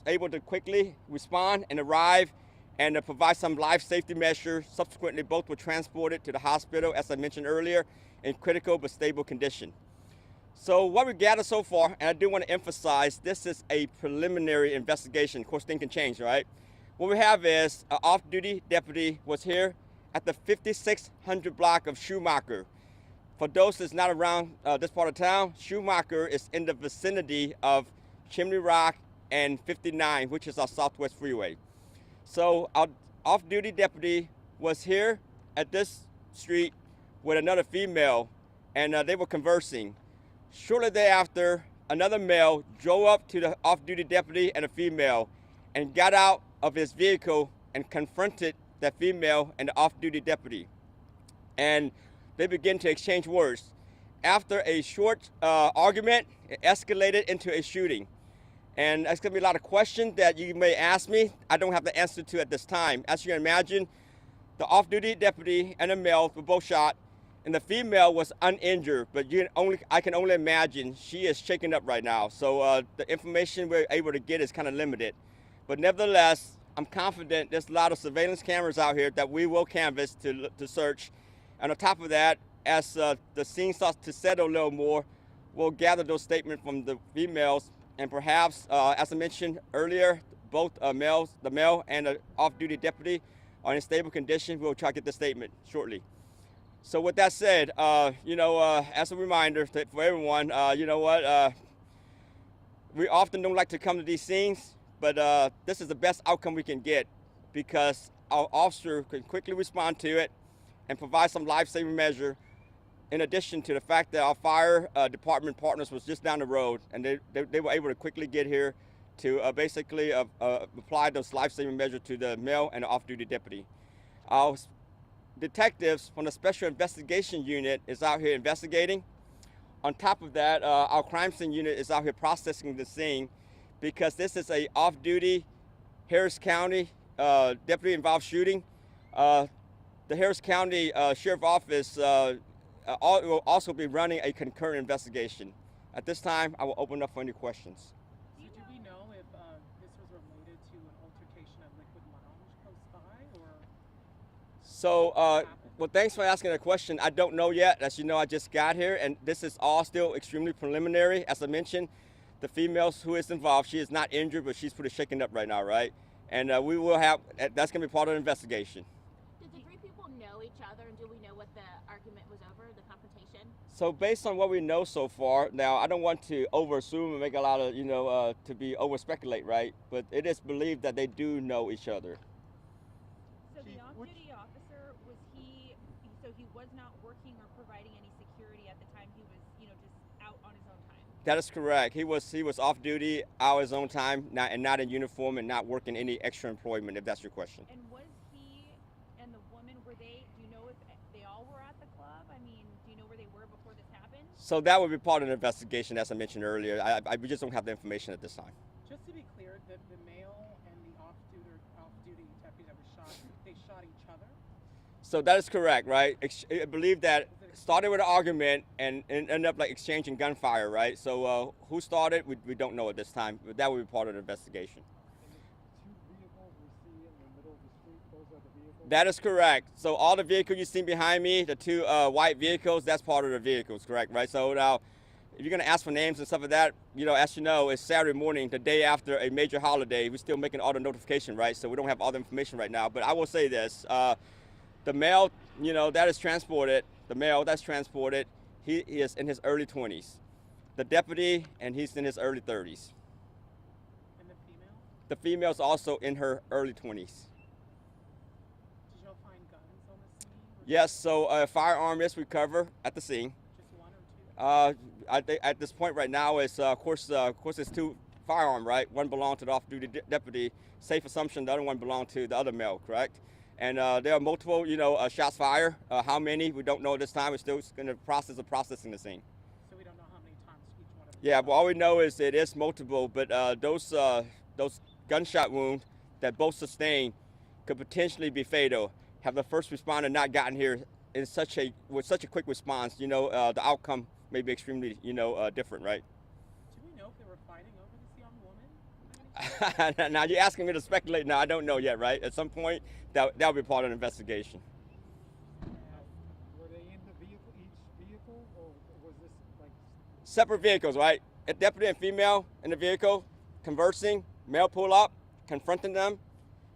able to quickly respond and arrive and provide some life safety measures. Subsequently, both were transported to the hospital, as I mentioned earlier, in critical but stable condition. So what we gathered so far, and I do want to emphasize, this is a preliminary investigation. Of course, things can change, right? What we have is an off-duty deputy was here at the 5600 block of Schumacher. For those that's not around this part of town, Schumacher is in the vicinity of Chimney Rock and 59, which is our Southwest Freeway. So our off-duty deputy was here at this street with another female, and they were conversing. Shortly thereafter, another male drove up to the off-duty deputy and a female and got out of his vehicle and confronted that female and the off-duty deputy. And they began to exchange words. After a short argument, it escalated into a shooting. And there's gonna be a lot of questions that you may ask me. I don't have the answer to at this time. As you can imagine, the off-duty deputy and the male were both shot, and the female was uninjured, but I can only imagine she is shaken up right now. So the information we're able to get is kind of limited. But nevertheless, I'm confident there's a lot of surveillance cameras out here that we will canvass to search. And on top of that, as the scene starts to settle a little more, we'll gather those statements from the females, and perhaps, as I mentioned earlier, both males, the male and the off-duty deputy, are in stable condition. We'll try to get the statement shortly. So with that said, as a reminder for everyone, we often don't like to come to these scenes, but this is the best outcome we can get because our officer can quickly respond to it and provide some life-saving measure, in addition to the fact that our fire department partners was just down the road, and they were able to quickly get here to basically apply those life-saving measures to the male and the off-duty deputy. Our detectives from the Special Investigation Unit is out here investigating. On top of that, our crime scene unit is out here processing the scene because this is a off-duty Harris County deputy-involved shooting. The Harris County Sheriff's Office will also be running a concurrent investigation. At this time, I will open up for any questions. So do we know if this was related to an altercation at Liquid Lounge close by, or? So, well, thanks for asking the question. I don't know yet. As you know, I just got here, and this is all still extremely preliminary. As I mentioned, the female who is involved, she is not injured, but she's pretty shaken up right now, right? And we will have, that's going to be part of the investigation. Did the three people know each other, and do we know what the argument was over, the confrontation? So based on what we know so far, now I don't want to over-assume and make a lot of, to be over-speculate, right? But it is believed that they do know each other. So the off-duty officer, he was not working or providing any security at the time. He was, just out on his own time. That is correct. He was off duty, out his own time, not in uniform and not working any extra employment, if that's your question. And was he and the woman, do you know if they all were at the club? I mean, do you know where they were before this happened? So that would be part of the investigation, as I mentioned earlier. We just don't have the information at this time. Just to be clear, the male and the off-duty deputy that was shot, they shot each other? So that is correct, right? I believe that started with an argument and ended up like exchanging gunfire, right? So who started, we don't know at this time, but that would be part of the investigation. And the two vehicles we see in the middle of the street, those are the vehicles? That is correct. So all the vehicles you see behind me, the two white vehicles, that's part of the vehicles, correct, right? So now, if you're gonna ask for names and stuff like that, as you know, it's Saturday morning, the day after a major holiday. We're still making all the notification, right? So we don't have all the information right now, but I will say this. The male, that is transported, the male that's transported, he is in his early 20s. The deputy, and he's in his early 30s. And the female? The female's also in her early 20s. Did y'all find guns on the scene? Yes, so a firearm is recovered at the scene. Just one or two? I think at this point right now, it's of course it's two firearms, right? One belonged to the off-duty deputy. Safe assumption the other one belonged to the other male, correct? And there are multiple, shots fired. How many, we don't know at this time. We're still in the process of processing the scene. So we don't know how many times each one of them? Yeah, but all we know is it is multiple, but those gunshot wounds that both sustained could potentially be fatal. Have the first responder not gotten here with such a quick response, the outcome may be extremely, different, right? Do we know if they were fighting over this young woman? Now you're asking me to speculate. Now I don't know yet, right? At some point, that'll be part of the investigation. Were they in the vehicle, each vehicle, or was this like? Separate vehicles, right? A deputy and female in the vehicle, conversing. Male pull up, confronting them,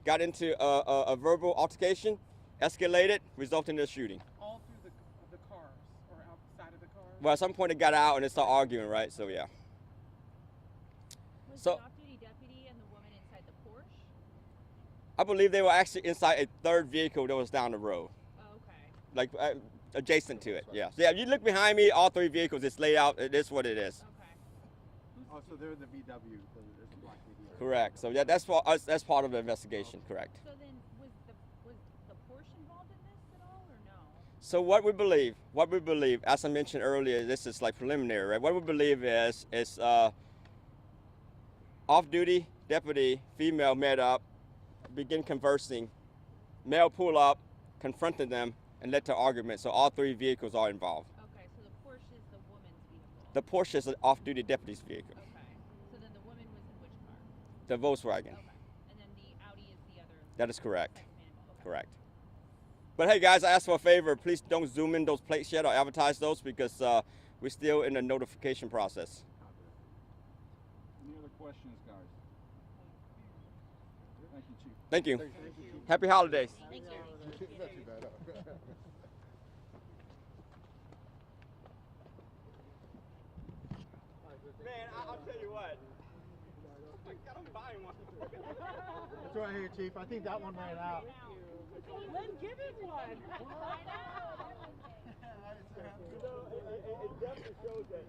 got into a verbal altercation, escalated, resulting in a shooting. All through the cars or outside of the cars? Well, at some point they got out and they started arguing, right? So yeah. Was So- the off-duty deputy and the woman inside the Porsche? I believe they were actually inside a third vehicle that was down the road, Oh, okay. like adjacent to it. Yeah. So yeah, if you look behind me, all three vehicles, it's laid out. It is what it is. Okay. Oh, so they're the VW. There's a black VW. Correct. So yeah, that's that's part of the investigation. Correct. So then, was the Porsche involved in this at all, or no? So what we believe, as I mentioned earlier, this is like preliminary, right? What we believe is off-duty deputy female met up, begin conversing, male pull up, confronted them, and led to argument. So all three vehicles are involved. Okay, so the Porsche is the woman's vehicle. The Porsche is an off-duty deputy's vehicle. Okay. So then the woman was in which car? The Volkswagen. Okay. And then the Audi is the other. That is correct. second vehicle. Okay. Correct. But hey guys, I ask for a favor. Please don't zoom in those plates yet or advertise those because we're still in the notification process. Any other questions, guys? Thank you, Chief. Thank you. Thank you. Happy holidays. Thank you. Not too bad. Man, I'll tell you what. I'm buying one. It's right here, Chief. I think that one ran out. Len, give us one. It definitely shows that